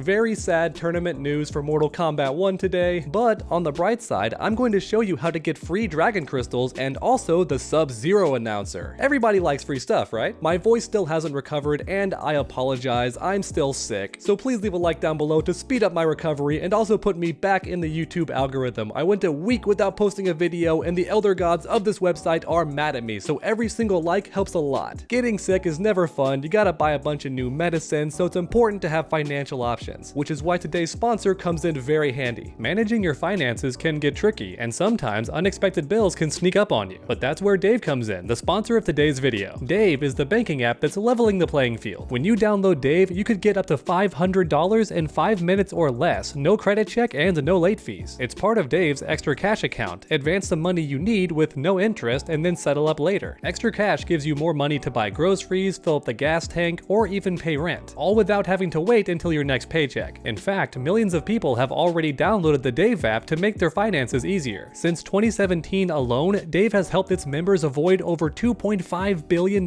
Very sad tournament news for Mortal Kombat 1 today, but on the bright side, I'm going to show you how to get free Dragon Crystals and also the Sub-Zero announcer. Everybody likes free stuff, right? My voice still hasn't recovered and I apologize, I'm still sick. So please leave a like down below to speed up my recovery and also put me back in the YouTube algorithm. I went a week without posting a video and the elder gods of this website are mad at me, so every single like helps a lot. Getting sick is never fun, you gotta buy a bunch of new medicine, so it's important to have financial options. Which is why today's sponsor comes in very handy. Managing your finances can get tricky, and sometimes unexpected bills can sneak up on you. But that's where Dave comes in, the sponsor of today's video. Dave is the banking app that's leveling the playing field. When you download Dave, you could get up to $500 in 5 minutes or less, no credit check and no late fees. It's part of Dave's Extra Cash account. Advance the money you need with no interest and then settle up later. Extra Cash gives you more money to buy groceries, fill up the gas tank, or even pay rent, all without having to wait until your next paycheck. In fact, millions of people have already downloaded the Dave app to make their finances easier. Since 2017 alone, Dave has helped its members avoid over $2.5 billion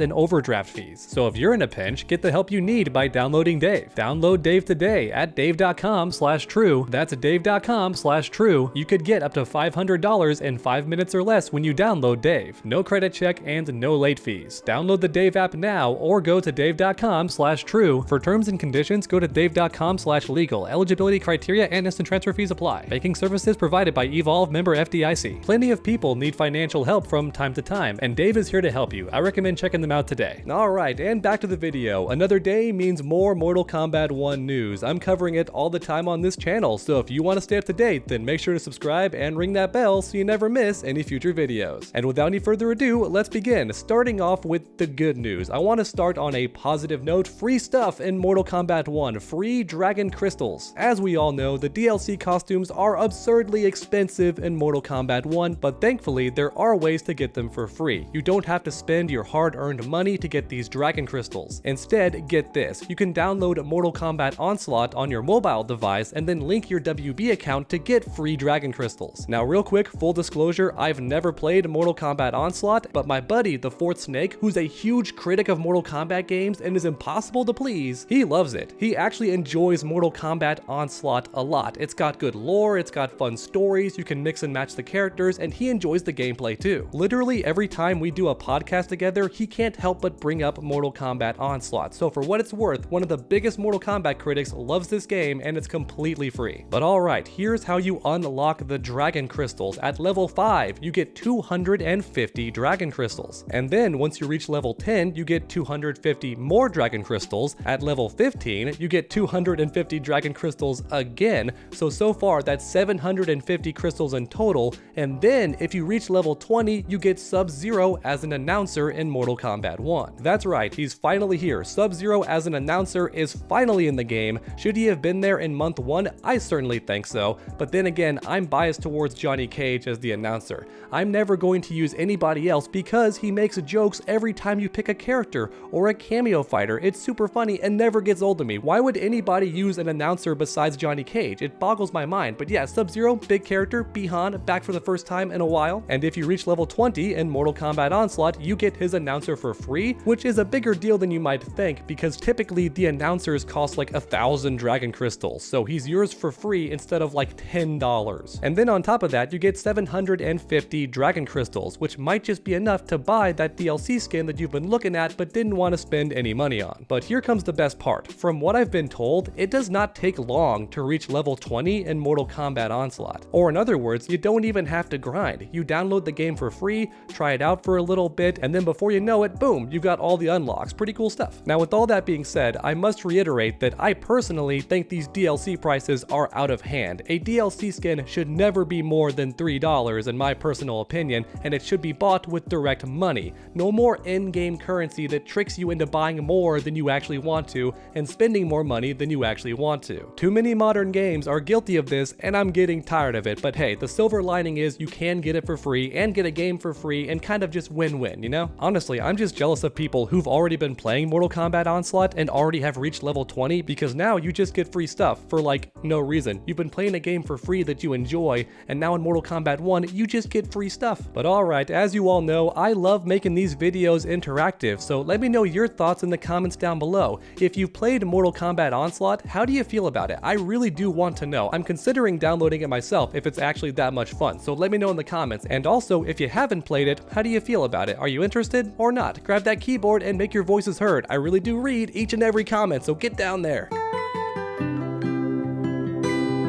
in overdraft fees. So if you're in a pinch, get the help you need by downloading Dave. Download Dave today at dave.com/true. That's dave.com/true. You could get up to $500 in 5 minutes or less when you download Dave. No credit check and no late fees. Download the Dave app now or go to dave.com/true. For terms and conditions, go to dave.com/legal. Eligibility criteria and instant transfer fees apply. Banking services provided by Evolve, member FDIC. Plenty of people need financial help from time to time, and Dave is here to help you. I recommend checking them out today. Alright, and back to the video. Another day means more Mortal Kombat 1 news. I'm covering it all the time on this channel, so if you want to stay up to date, then make sure to subscribe and ring that bell so you never miss any future videos. And without any further ado, let's begin. Starting off with the good news. I want to start on a positive note. Free stuff in Mortal Kombat 1. Free Dragon Crystals. As we all know, the DLC costumes are absurdly expensive in Mortal Kombat 1, but thankfully there are ways to get them for free. You don't have to spend your hard-earned money to get these Dragon Crystals. Instead, get this. You can download Mortal Kombat Onslaught on your mobile device and then link your WB account to get free Dragon Crystals. Now real quick, full disclosure, I've never played Mortal Kombat Onslaught, but my buddy, the Fourth Snake, who's a huge critic of Mortal Kombat games and is impossible to please, he loves it. He actually enjoys Mortal Kombat Onslaught a lot. It's got good lore, it's got fun stories, you can mix and match the characters, and he enjoys the gameplay too. Literally every time we do a podcast together, he can't help but bring up Mortal Kombat Onslaught. So for what it's worth, one of the biggest Mortal Kombat critics loves this game and it's completely free. But alright, here's how you unlock the Dragon Crystals. At level 5, you get 250 Dragon Crystals. And then once you reach level 10, you get 250 more Dragon Crystals. At level 15, you get 250 Dragon Crystals again, so far that's 750 crystals in total, and then if you reach level 20, you get Sub-Zero as an announcer in Mortal Kombat 1. That's right, he's finally here. Sub-Zero as an announcer is finally in the game. Should he have been there in month 1? I certainly think so, but then again, I'm biased towards Johnny Cage as the announcer. I'm never going to use anybody else because he makes jokes every time you pick a character or a cameo fighter. It's super funny and never gets old to me. Why would anybody use an announcer besides Johnny Cage? It boggles my mind. But yeah, Sub-Zero, big character, Bihan, back for the first time in a while. And if you reach level 20 in Mortal Kombat Onslaught, you get his announcer for free, which is a bigger deal than you might think because typically the announcers cost like 1,000 Dragon Crystals, so he's yours for free instead of like $10. And then on top of that, you get 750 Dragon Crystals, which might just be enough to buy that DLC skin that you've been looking at but didn't want to spend any money on. But here comes the best part. From what I've been told, it does not take long to reach level 20 in Mortal Kombat Onslaught. Or in other words, you don't even have to grind. You download the game for free, try it out for a little bit, and then before you know it, boom, you've got all the unlocks. Pretty cool stuff. Now with all that being said, I must reiterate that I personally think these DLC prices are out of hand. A DLC skin should never be more than $3 in my personal opinion, and it should be bought with direct money. No more in-game currency that tricks you into buying more than you actually want to and spending more money than you actually want to. Too many modern games are guilty of this and I'm getting tired of it, but hey, the silver lining is you can get it for free and get a game for free and kind of just win-win, you know? Honestly, I'm just jealous of people who've already been playing Mortal Kombat Onslaught and already have reached level 20 because now you just get free stuff for like no reason. You've been playing a game for free that you enjoy and now in Mortal Kombat 1 you just get free stuff. But alright, as you all know, I love making these videos interactive, so let me know your thoughts in the comments down below. If you've played Mortal Kombat Onslaught? How do you feel about it? I really do want to know. I'm considering downloading it myself if it's actually that much fun, so let me know in the comments. And also, if you haven't played it, how do you feel about it? Are you interested or not? Grab that keyboard and make your voices heard. I really do read each and every comment, so get down there.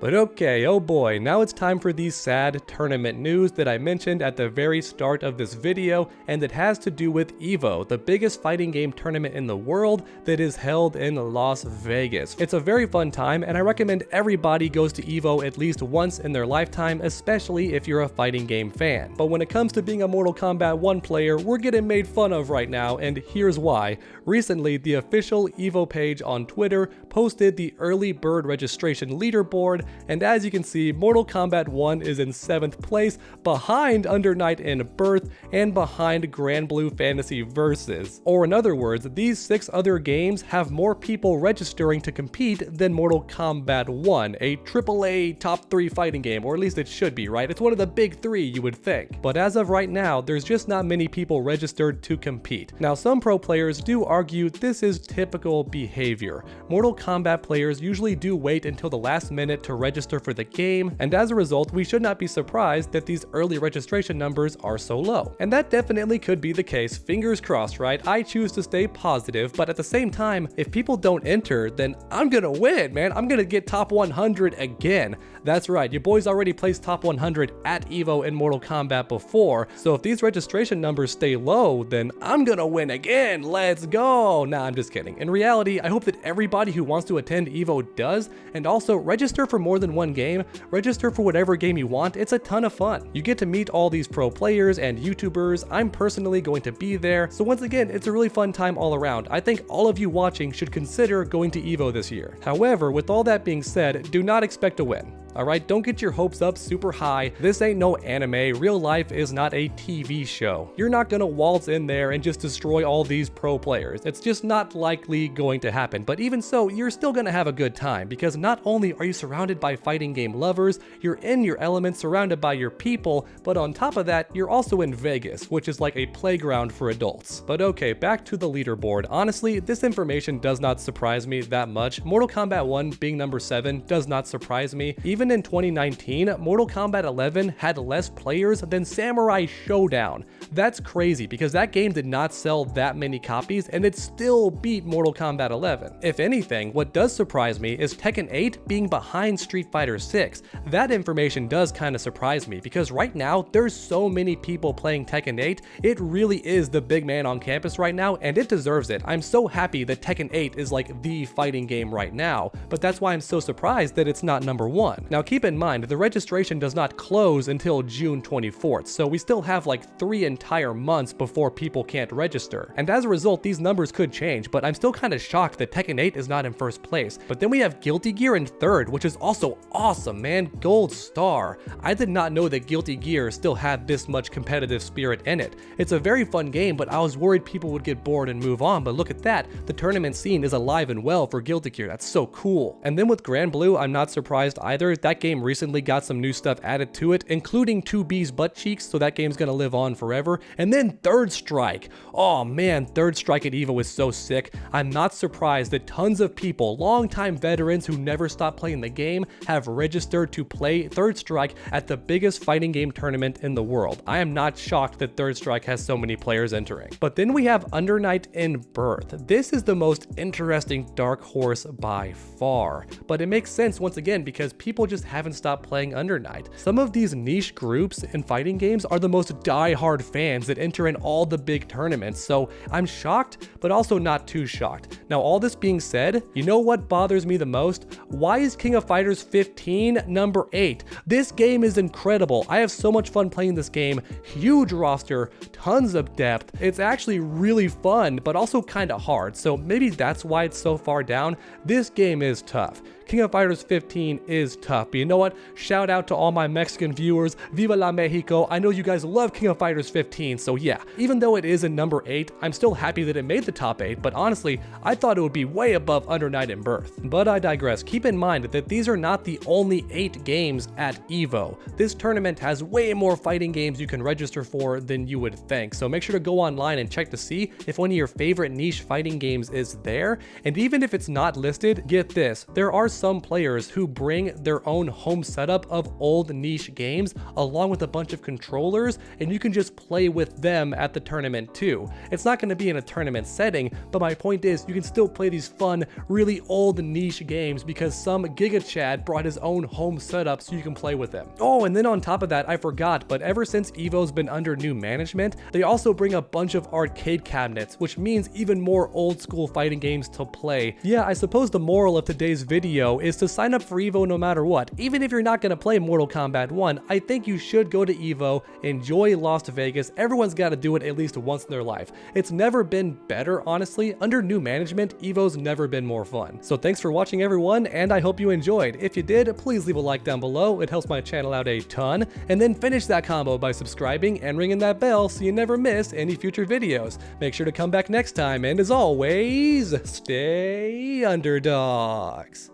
But okay, oh boy, now it's time for the sad tournament news that I mentioned at the very start of this video, and it has to do with EVO, the biggest fighting game tournament in the world that is held in Las Vegas. It's a very fun time, and I recommend everybody goes to EVO at least once in their lifetime, especially if you're a fighting game fan. But when it comes to being a Mortal Kombat 1 player, we're getting made fun of right now, and here's why. Recently, the official EVO page on Twitter posted the early bird registration leaderboard, and as you can see, Mortal Kombat 1 is in 7th place, behind Under Night In-Birth and behind Grand Blue Fantasy Versus. Or in other words, these 6 other games have more people registering to compete than Mortal Kombat 1, a AAA top 3 fighting game, or at least it should be, right? It's one of the big 3, you would think. But as of right now, there's just not many people registered to compete. Now, some pro players do argue this is typical behavior. Mortal Kombat players usually do wait until the last minute to register for the game, and as a result, we should not be surprised that these early registration numbers are so low. And that definitely could be the case, fingers crossed, right? I choose to stay positive, but at the same time, if people don't enter, then I'm gonna win, man. I'm gonna get top 100 again. That's right, your boys already placed top 100 at EVO in Mortal Kombat before, so if these registration numbers stay low, then I'm gonna win again. Let's go. Nah, I'm just kidding. In reality, I hope that everybody who wants to attend EVO does, and also register for more than one game. Register for whatever game you want. It's a ton of fun. You get to meet all these pro players and YouTubers. I'm personally going to be there, so once again, it's a really fun time all around. I think all of you watching should consider going to EVO this year. However, with all that being said, do not expect to win. Alright, don't get your hopes up super high. This ain't no anime. Real life is not a TV show. You're not gonna waltz in there and just destroy all these pro players. It's just not likely going to happen. But even so, you're still gonna have a good time, because not only are you surrounded by fighting game lovers, you're in your element surrounded by your people, but on top of that, you're also in Vegas, which is like a playground for adults. But okay, back to the leaderboard. Honestly, this information does not surprise me that much. Mortal Kombat 1 being number 7 does not surprise me. Even in 2019, Mortal Kombat 11 had less players than Samurai Showdown. That's crazy, because that game did not sell that many copies and it still beat Mortal Kombat 11. If anything, what does surprise me is Tekken 8 being behind Street Fighter 6. That information does kind of surprise me, because right now there's so many people playing Tekken 8. It really is the big man on campus right now, and it deserves it. I'm so happy that Tekken 8 is like the fighting game right now, but that's why I'm so surprised that it's not number 1. Now keep in mind, the registration does not close until June 24th, so we still have like 3 entire months before people can't register. And as a result, these numbers could change, but I'm still kind of shocked that Tekken 8 is not in first place. But then we have Guilty Gear in 3rd, which is also awesome, man. Gold star. I did not know that Guilty Gear still had this much competitive spirit in it. It's a very fun game, but I was worried people would get bored and move on, but look at that. The tournament scene is alive and well for Guilty Gear. That's so cool. And then with Grand Blue, I'm not surprised either. That game recently got some new stuff added to it, including 2B's butt cheeks, so that game's gonna live on forever. And then Third Strike. Oh man, Third Strike at EVO is so sick. I'm not surprised that tons of people, longtime veterans who never stopped playing the game, have registered to play Third Strike at the biggest fighting game tournament in the world. I am not shocked that Third Strike has so many players entering. But then we have Under Night In-Birth. This is the most interesting dark horse by far, but it makes sense once again because people just haven't stopped playing Under Night. Some of these niche groups in fighting games are the most die-hard fans that enter in all the big tournaments, so I'm shocked, but also not too shocked. Now, all this being said, you know what bothers me the most? Why is King of Fighters 15 number 8? This game is incredible. I have so much fun playing this game. Huge roster, tons of depth. It's actually really fun, but also kind of hard, so maybe that's why it's so far down. This game is tough. King of Fighters 15 is tough. But you know what? Shout out to all my Mexican viewers. Viva la Mexico. I know you guys love King of Fighters 15, so yeah. Even though it is in number 8, I'm still happy that it made the top 8, but honestly, I thought it would be way above Under Night and Birth. But I digress. Keep in mind that these are not the only 8 games at EVO. This tournament has way more fighting games you can register for than you would think, so make sure to go online and check to see if one of your favorite niche fighting games is there. And even if it's not listed, get this, there are some players who bring their own home setup of old niche games along with a bunch of controllers, and you can just play with them at the tournament too. It's not going to be in a tournament setting, but my point is you can still play these fun, really old niche games because some Giga Chad brought his own home setup so you can play with them. Oh, and then on top of that, I forgot, but ever since EVO's been under new management, they also bring a bunch of arcade cabinets, which means even more old school fighting games to play. Yeah, I suppose the moral of today's video is to sign up for EVO no matter what. Even if you're not going to play Mortal Kombat 1, I think you should go to EVO, enjoy Las Vegas. Everyone's got to do it at least once in their life. It's never been better, honestly. Under new management, EVO's never been more fun. So thanks for watching, everyone, and I hope you enjoyed. If you did, please leave a like down below. It helps my channel out a ton. And then finish that combo by subscribing and ringing that bell so you never miss any future videos. Make sure to come back next time, and as always, stay underdogs.